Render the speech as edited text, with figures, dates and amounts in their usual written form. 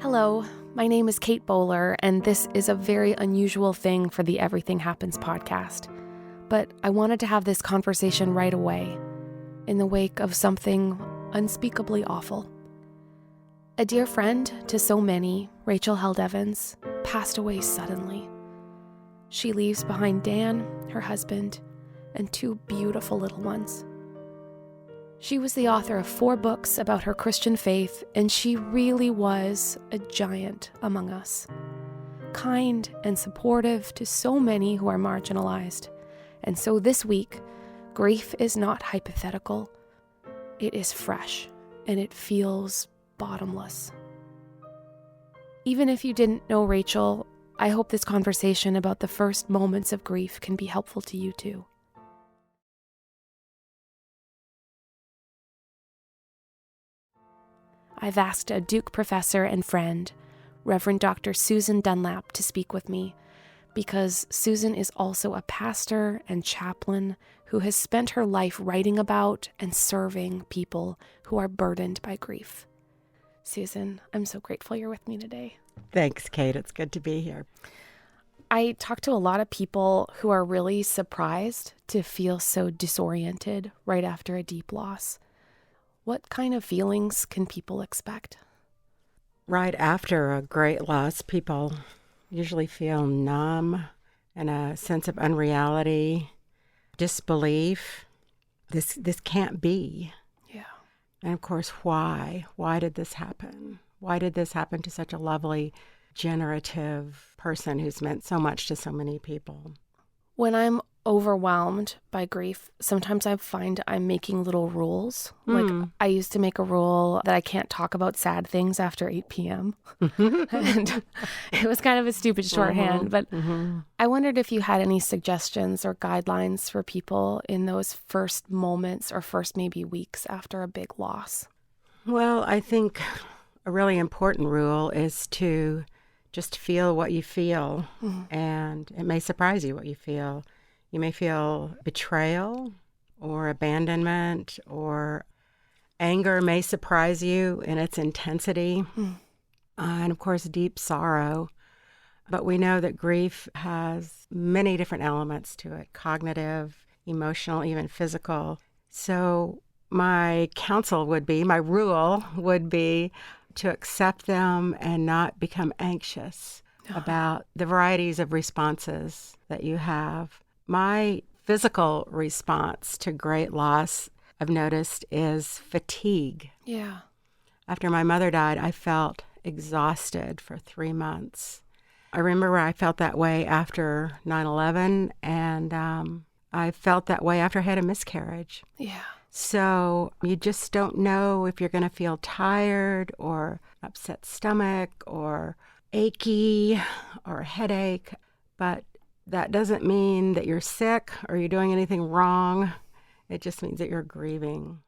Hello, my name is Kate Bowler, and this is a very unusual thing for the Everything Happens podcast. But I wanted to have this conversation right away, in the wake of something unspeakably awful. A dear friend to so many, Rachel Held Evans, passed away suddenly. She leaves behind Dan, her husband, and 2 beautiful little ones. She was the author of 4 books about her Christian faith, and she really was a giant among us. Kind and supportive to so many who are marginalized. And so this week, grief is not hypothetical. It is fresh, and it feels bottomless. Even if you didn't know Rachel, I hope this conversation about the first moments of grief can be helpful to you too. I've asked a Duke professor and friend, Reverend Dr. Susan Dunlap, to speak with me because Susan is also a pastor and chaplain who has spent her life writing about and serving people who are burdened by grief. Susan, I'm so grateful you're with me today. Thanks, Kate. It's good to be here. I talk to a lot of people who are really surprised to feel so disoriented right after a deep loss. What kind of feelings can people expect? Right after a great loss, people usually feel numb and a sense of unreality, disbelief. This can't be. Yeah. And of course, why? Why did this happen? Why did this happen to such a lovely, generative person who's meant so much to so many people? When I'm overwhelmed by grief, sometimes I find I'm making little rules. Like I used to make a rule that I can't talk about sad things after 8 p.m. And it was kind of a stupid shorthand, but I wondered if you had any suggestions or guidelines for people in those first moments or first maybe weeks after a big loss. Well, I think a really important rule is to just feel what you feel, and it may surprise you what you feel. You may feel betrayal or abandonment, or anger may surprise you in its intensity, and of course, deep sorrow. But we know that grief has many different elements to it: cognitive, emotional, even physical. So my rule would be to accept them and not become anxious about the varieties of responses that you have. My physical response to great loss, I've noticed, is fatigue. Yeah. After my mother died, I felt exhausted for 3 months. I remember I felt that way after 9/11, and I felt that way after I had a miscarriage. Yeah. So you just don't know if you're going to feel tired or upset stomach or achy or headache, but that doesn't mean that you're sick or you're doing anything wrong. It just means that you're grieving.